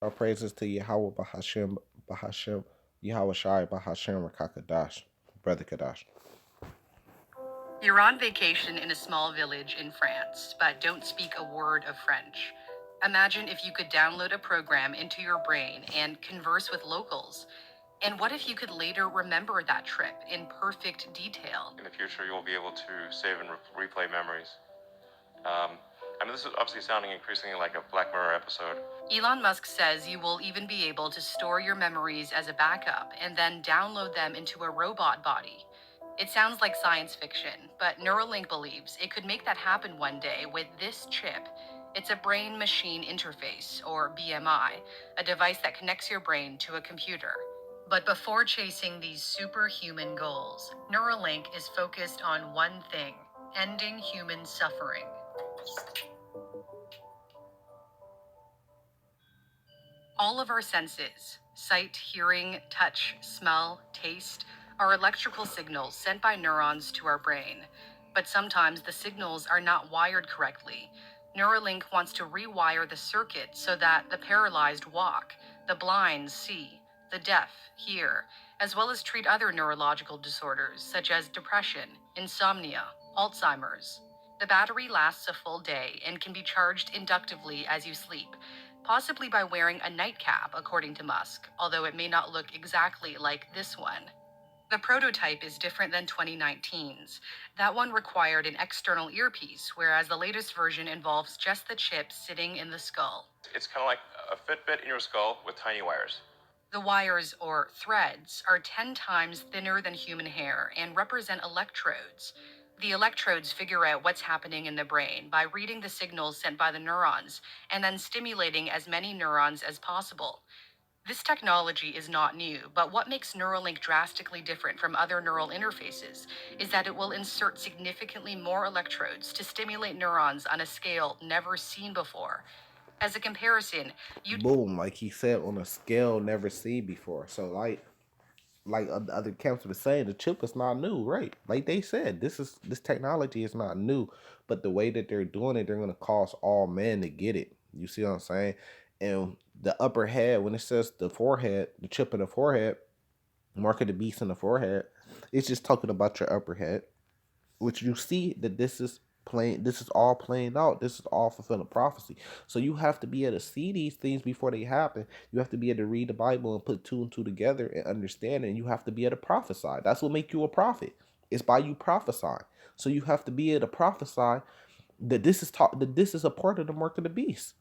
All praises to Yahweh Bahashem, Bahashem, Yahweh Shai Bahashem Rakakadash, Brother Kadash. You're on vacation in a small village in France, but don't speak a word of French. Imagine if you could download a program into your brain and converse with locals. And what if you could later remember that trip in perfect detail? In the future, you'll be able to save and replay memories. I mean, this is obviously sounding increasingly like a Black Mirror episode. Elon Musk says you will even be able to store your memories as a backup and then download them into a robot body. It sounds like science fiction, but Neuralink believes it could make that happen one day with this chip. It's a brain machine interface, or BMI, a device that connects your brain to a computer. But before chasing these superhuman goals, Neuralink is focused on one thing: ending human suffering. All of our senses, sight, hearing, touch, smell, taste, are electrical signals sent by neurons to our brain. But sometimes the signals are not wired correctly. Neuralink wants to rewire the circuit so that the paralyzed walk, the blind see, the deaf hear, as well as treat other neurological disorders such as depression, insomnia, Alzheimer's. The battery lasts a full day and can be charged inductively as you sleep, possibly by wearing a nightcap, according to Musk, although it may not look exactly like this one. The prototype is different than 2019's. That one required an external earpiece, whereas the latest version involves just the chip sitting in the skull. It's kind of like a Fitbit in your skull with tiny wires. The wires, or threads, are 10 times thinner than human hair and represent electrodes. The electrodes figure out what's happening in the brain by reading the signals sent by the neurons and then stimulating as many neurons as possible. This technology is not new, but what makes Neuralink drastically different from other neural interfaces is that it will insert significantly more electrodes to stimulate neurons on a scale never seen before. As a comparison, you Boom, like he said, on a scale never seen before. So like the other camps were saying, the chip is not new, right? Like they said, this technology is not new, but the way that they're doing it, they're gonna cause all men to get it. You see what I'm saying? And the upper head, when it says the forehead, the chip in the forehead, mark of the beast in the forehead, it's just talking about your upper head, which you see that this is all playing out. This is all fulfilling prophecy. So you have to be able to see these things before they happen. You have to be able to read the Bible and put two and two together and understand it. And you have to be able to prophesy. That's what make you a prophet. It's by you prophesying. So you have to be able to prophesy that this is a part of the mark of the beast.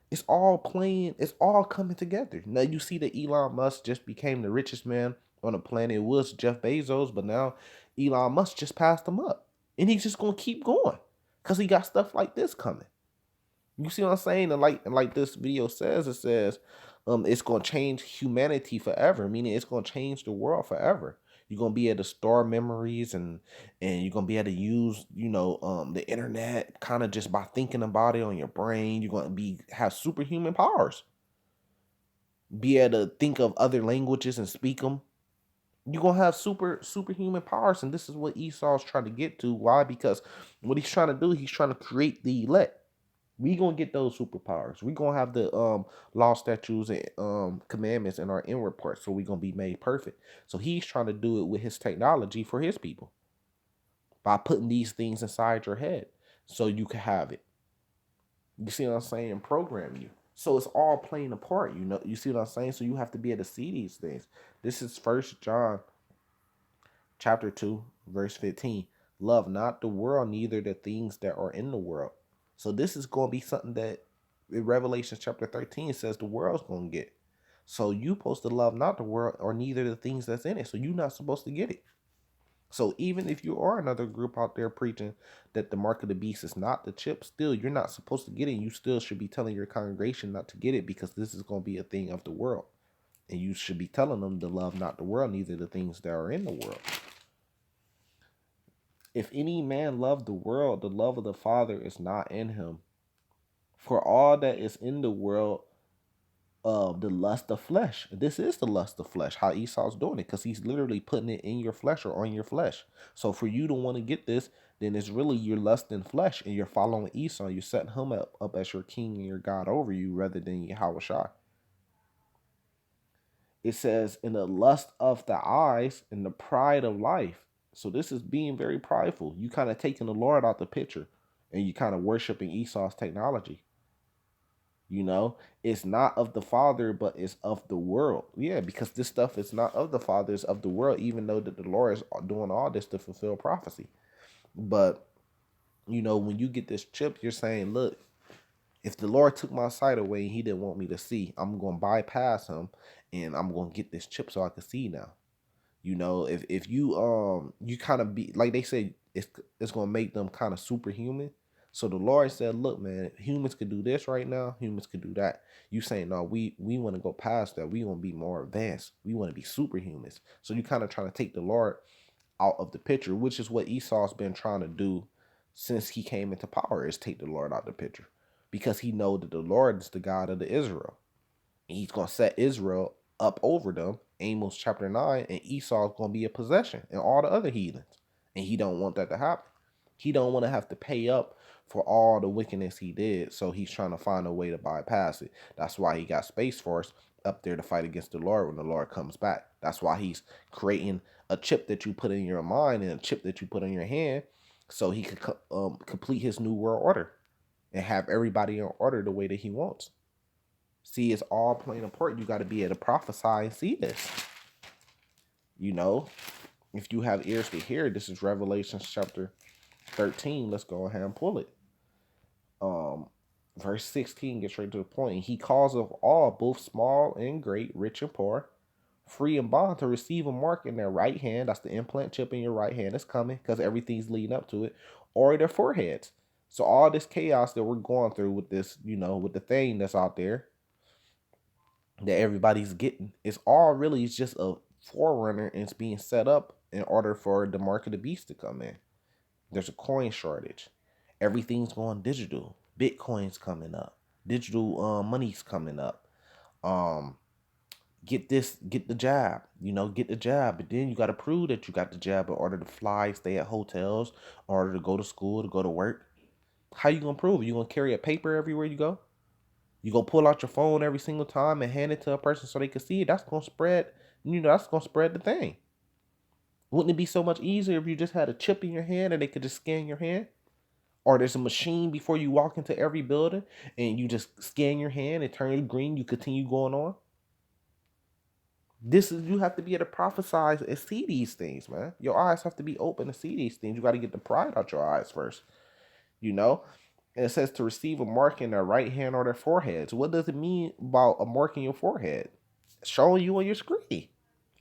It's all playing, it's all coming together. Now you see that Elon Musk just became the richest man on the planet. It was Jeff Bezos, but now Elon Musk just passed him up. And he's just gonna keep going. Cause he got stuff like this coming. You see what I'm saying? And like this video says, it says it's gonna change humanity forever, meaning it's gonna change the world forever. You're gonna be able to store memories and you're gonna be able to use, the internet kind of just by thinking about it on your brain. You're gonna have superhuman powers. Be able to think of other languages and speak them. You're gonna have superhuman powers, and this is what Esau's trying to get to. Why? Because what he's trying to do, he's trying to create the elect. We gonna get those superpowers. We gonna have the law, statutes, and commandments in our inward parts, so we gonna be made perfect. So he's trying to do it with his technology for his people by putting these things inside your head, so you can have it. You see what I'm saying? Program you. So it's all playing a part. You see what I'm saying? So you have to be able to see these things. This is First John, chapter 2, verse 15. Love not the world, neither the things that are in the world. So this is going to be something that in Revelation chapter 13 says the world's going to get. So you supposed to love not the world or neither the things that's in it. So you're not supposed to get it. So even if you are another group out there preaching that the mark of the beast is not the chip, still you're not supposed to get it. You still should be telling your congregation not to get it, because this is going to be a thing of the world. And you should be telling them to love not the world, neither the things that are in the world. If any man love the world, the love of the Father is not in him. For all that is in the world, the lust of flesh. This is the lust of flesh. How Esau's doing it, because he's literally putting it in your flesh or on your flesh. So for you to want to get this, then it's really your lust in flesh, and you're following Esau. You're setting him up as your king and your God over you, rather than Yahweh Shai. It says, in the lust of the eyes and the pride of life. So this is being very prideful. You kind of taking the Lord out the picture and you kind of worshiping Esau's technology. You know, it's not of the Father, but it's of the world. Yeah, because this stuff is not of the Father, it's of the world, even though that the Lord is doing all this to fulfill prophecy. But, you know, when you get this chip, you're saying, look, if the Lord took my sight away and he didn't want me to see, I'm going to bypass him and I'm going to get this chip so I can see now. You know, if you you kind of be like they say, it's gonna make them kind of superhuman. So the Lord said, look, man, humans could do this right now, humans could do that. You saying, no, we want to go past that. We want to be more advanced. We want to be superhumans. So you kind of trying to take the Lord out of the picture, which is what Esau's been trying to do since he came into power, is take the Lord out of the picture. Because he know that the Lord is the God of the Israel. He's going to set Israel up over them, Amos chapter 9, and Esau's going to be a possession and all the other heathens. And he don't want that to happen. He don't want to have to pay up for all the wickedness he did, so he's trying to find a way to bypass it. That's why he got Space Force up there to fight against the Lord when the Lord comes back. That's why he's creating a chip that you put in your mind and a chip that you put in your hand so he could complete his new world order and have everybody in order the way that he wants. See, it's all playing a part. You got to be able to prophesy and see this. You know, if you have ears to hear, this is Revelation chapter 13. Let's go ahead and pull it. Um, Verse 16 gets straight to the point. He calls of all, both small and great, rich and poor, free and bond, to receive a mark in their right hand. That's the implant chip in your right hand. It's coming because everything's leading up to it, or their foreheads. So all this chaos that we're going through with this, you know, with the thing that's out there, that everybody's getting. It's all really just a forerunner and it's being set up in order for the mark of the beast to come in. There's a coin shortage. Everything's going digital. Bitcoin's coming up. Digital money's coming up. Um, get this, get the jab. You know, get the jab. But then you got to prove that you got the jab in order to fly, stay at hotels, in order to go to school, to go to work. How you gonna prove it? You gonna carry a paper everywhere you go? You go pull out your phone every single time and hand it to a person so they can see it. That's gonna spread. You know, that's gonna spread the thing. Wouldn't it be so much easier if you just had a chip in your hand and they could just scan your hand? Or there's a machine before you walk into every building and you just scan your hand, it turns green, you continue going on. This is, you have to be able to prophesize and see these things, man. Your eyes have to be open to see these things. You got to get the pride out your eyes first, you know. And it says to receive a mark in their right hand or their foreheads. What does it mean about a mark in your forehead? Showing you on your screen.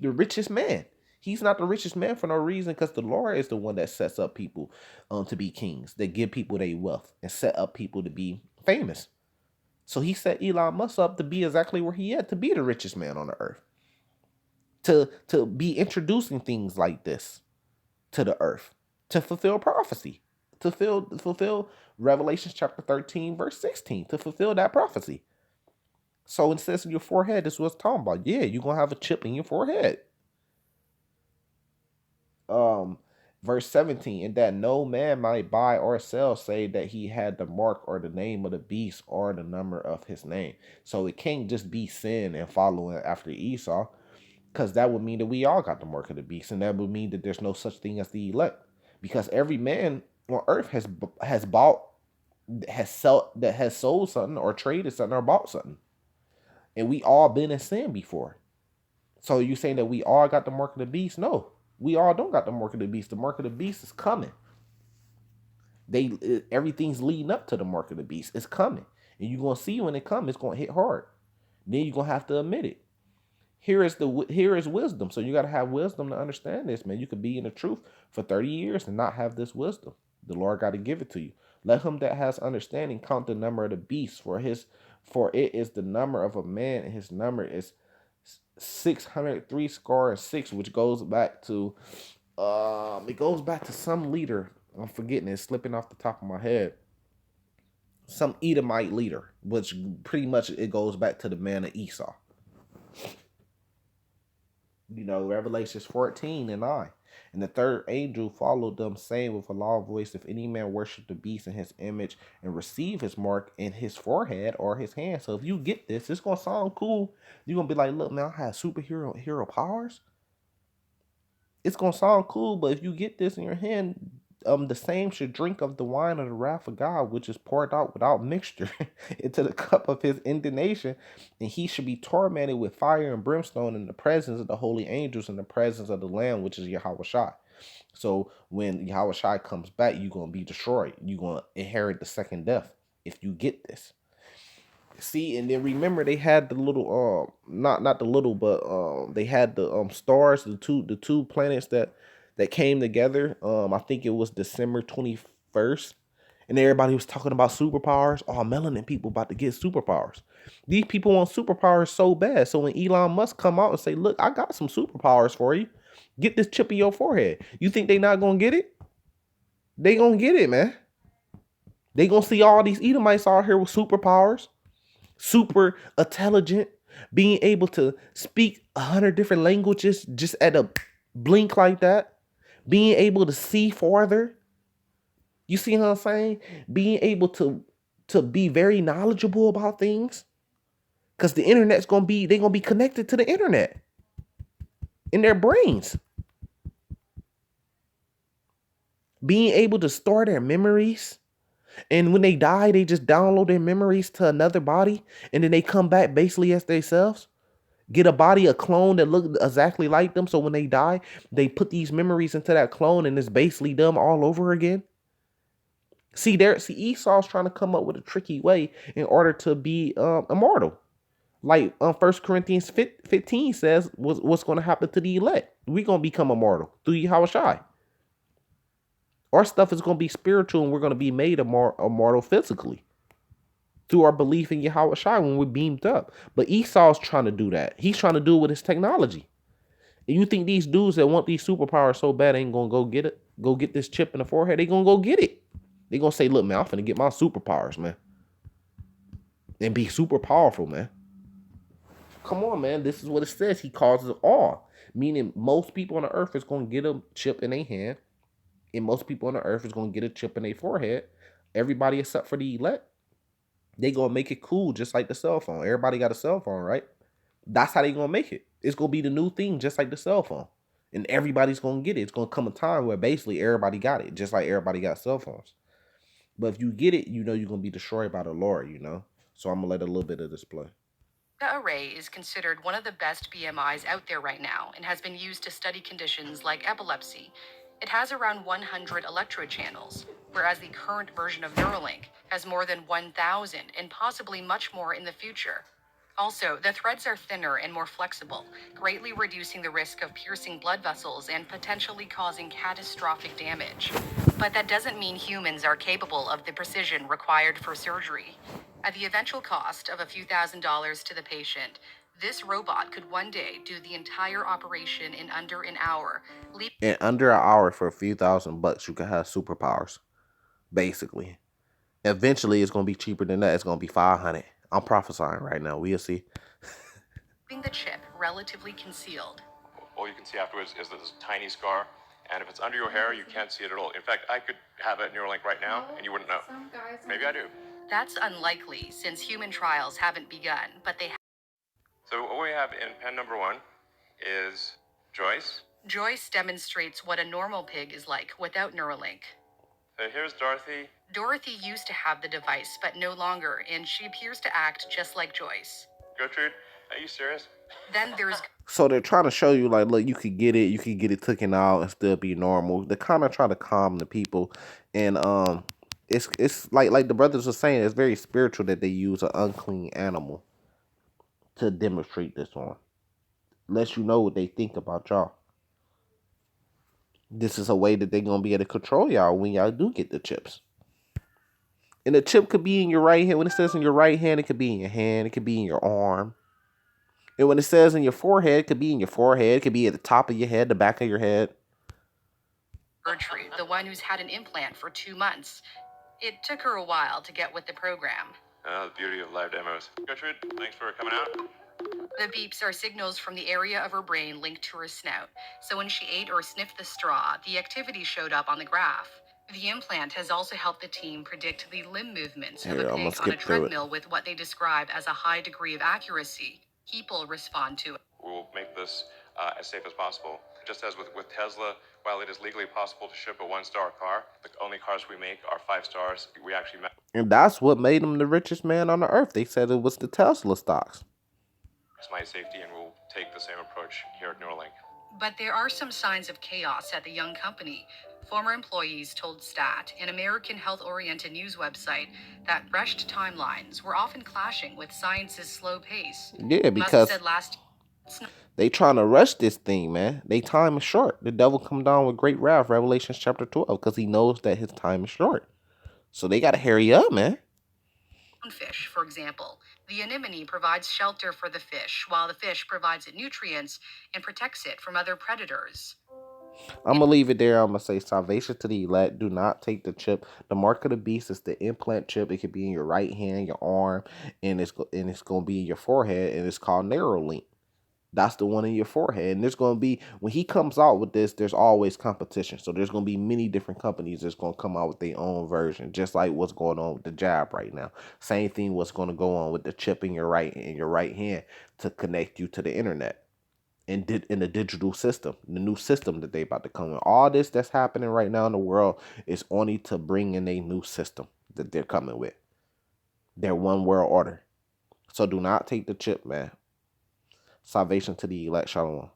The richest man. He's not the richest man for no reason, because the Lord is the one that sets up people to be kings, that give people their wealth and set up people to be famous. So he set Elon Musk up to be exactly where he at, to be the richest man on the earth. To be introducing things like this to the earth, to fulfill prophecy, to fulfill Revelation chapter 13, verse 16, to fulfill that prophecy. So it says in your forehead, this was talking about. Yeah, you're gonna have a chip in your forehead. Um, Verse 17, and that no man might buy or sell, say that he had the mark or the name of the beast or the number of his name. So it can't just be sin and following after Esau, because that would mean that we all got the mark of the beast, and that would mean that there's no such thing as the elect, because every man on earth has bought, has sold something or traded something or bought something, and we all been in sin before. So you saying that we all got the mark of the beast? No, we all don't got the mark of the beast. The mark of the beast is coming. Everything's leading up to the mark of the beast. It's coming, and you're gonna see when it comes. It's gonna hit hard. Then you're gonna have to admit it. Here is wisdom. So you got to have wisdom to understand this, man. You could be in the truth for 30 years and not have this wisdom. The Lord got to give it to you. Let him that has understanding count the number of the beast, for it is the number of a man, and his number is 603 score and six, which goes back to some leader. I'm forgetting, it's slipping off the top of my head. Some Edomite leader, which pretty much it goes back to the man of Esau. Revelations 14 and 9. And the third angel followed them, saying with a loud voice, if any man worship the beast in his image and receive his mark in his forehead or his hand. So if you get this, it's gonna sound cool. You're gonna be like, look, man, I have hero powers. It's gonna sound cool, but if you get this in your hand, the same should drink of the wine of the wrath of God, which is poured out without mixture into the cup of his indignation, and he should be tormented with fire and brimstone in the presence of the holy angels, in the presence of the Lamb, which is Yahweh Shai. So when Yahweh Shai comes back, you're gonna be destroyed. You're gonna inherit the second death if you get this. See, and then remember they had the little not the little, but they had the stars, the two planets that came together. I think it was December 21st, and everybody was talking about superpowers. Oh, melanin people about to get superpowers. These people want superpowers so bad. So when Elon Musk come out and say, look, I got some superpowers for you. Get this chip in your forehead. You think they not gonna get it? They gonna get it, man. They gonna see all these Edomites out here with superpowers, super intelligent, being able to speak 100 different languages just at a blink like that, being able to see farther. You see what I'm saying? Being able to be very knowledgeable about things, because the internet's they're gonna be connected to the internet in their brains. Being able to store their memories. And when they die, they just download their memories to another body, and then they come back basically as themselves. Get a body, a clone that look exactly like them. So when they die, they put these memories into that clone, and it's basically them all over again. See, Esau's trying to come up with a tricky way in order to be immortal. Like 1 Corinthians 15 says, what's going to happen to the elect? We're going to become immortal through Yahweh Shai. Our stuff is going to be spiritual, and we're going to be made immortal physically through our belief in Yahweh Shai when we're beamed up. But Esau's trying to do that. He's trying to do it with his technology. And you think these dudes that want these superpowers so bad ain't gonna go get it? Go get this chip in the forehead? They gonna go get it. They gonna say, look, man, I'm finna get my superpowers, man. And be super powerful, man. Come on, man. This is what it says. He causes all. Meaning most people on the earth is gonna get a chip in their hand. And most people on the earth is gonna get a chip in their forehead. Everybody except for the elect. They gonna make it cool just like the cell phone. Everybody got a cell phone, right? That's how they gonna make it. It's gonna be the new thing, just like the cell phone, and everybody's gonna get it. It's gonna come a time where basically everybody got it, just like everybody got cell phones. But if you get it, you're gonna be destroyed by the Lord. So I'm gonna let a little bit of this play. The array is considered one of the best BMIs out there right now and has been used to study conditions like epilepsy. It has around 100 electrode channels, whereas the current version of Neuralink has more than 1,000 and possibly much more in the future. Also, the threads are thinner and more flexible, greatly reducing the risk of piercing blood vessels and potentially causing catastrophic damage. But that doesn't mean humans are capable of the precision required for surgery. At the eventual cost of a few $1,000s to the patient, this robot could one day do the entire operation in under an hour. In under an hour for a few $1,000, you can have superpowers, basically. Eventually, it's gonna be cheaper than that. It's gonna be 500. I'm prophesying right now. We'll see. Leaving the chip relatively concealed. All you can see afterwards is this tiny scar, and if it's under your hair, you can't see it at all. In fact, I could have a Neuralink right now, and you wouldn't know. Maybe I do. That's unlikely since human trials haven't begun, but they So what we have in pen number 1 is Joyce. Joyce demonstrates what a normal pig is like without Neuralink. So here's Dorothy. Dorothy used to have the device, but no longer, and she appears to act just like Joyce. Gertrude, are you serious? Then there's So they're trying to show you, like, look, you could get it taken out and still be normal. They're kind of trying to calm the people, and it's like the brothers were saying, it's very spiritual that they use an unclean animal to demonstrate this on. Lets you know what they think about y'all. This is a way that they're gonna be able to control y'all when y'all do get the chips. And the chip could be in your right hand. When it says in your right hand, it could be in your hand. It could be in your arm. And when it says in your forehead, it could be in your forehead. It could be at the top of your head, the back of your head. Gertrude, the one who's had an implant for 2 months. It took her a while to get with the program. The beauty of live demos. Gertrude, thanks for coming out. The beeps are signals from the area of her brain linked to her snout, so when she ate or sniffed the straw, the activity showed up on the graph. The implant has also helped the team predict the limb movements of a Here, I'm gonna pig on a skip through it. treadmill with what they describe as a high degree of accuracy. People respond to it. We will make this as safe as possible. Just as with Tesla, while it is legally possible to ship a one-star car, the only cars we make are 5 stars. We actually And that's what made him the richest man on the earth. They said it was the Tesla stocks. maximize safety, and we'll take the same approach here at Neuralink. But there are some signs of chaos at the young company. Former employees told Stat, an American health oriented news website, that rushed timelines were often clashing with science's slow pace. Yeah, Musk because said last they trying to rush this thing, man. They time is short. The devil come down with great wrath, Revelations chapter 12, because he knows that his time is short. So they gotta hurry up, man. fish, for example. The anemone provides shelter for the fish, while the fish provides it nutrients and protects it from other predators. I'm gonna leave it there. I'm gonna say salvation to the elect. Do not take the chip. The mark of the beast is the implant chip. It could be in your right hand, your arm, and it's gonna be in your forehead, and it's called Neuralink. That's the one in your forehead. And there's gonna be when he comes out with this, there's always competition. So there's gonna be many different companies that's gonna come out with their own version, just like what's going on with the jab right now. Same thing what's gonna go on with the chip in your right hand to connect you to the internet in the digital system, the new system that they about to come in. All this that's happening right now in the world is only to bring in a new system that they're coming with. Their one world order. So do not take the chip, man. Salvation to the elect. Shalom.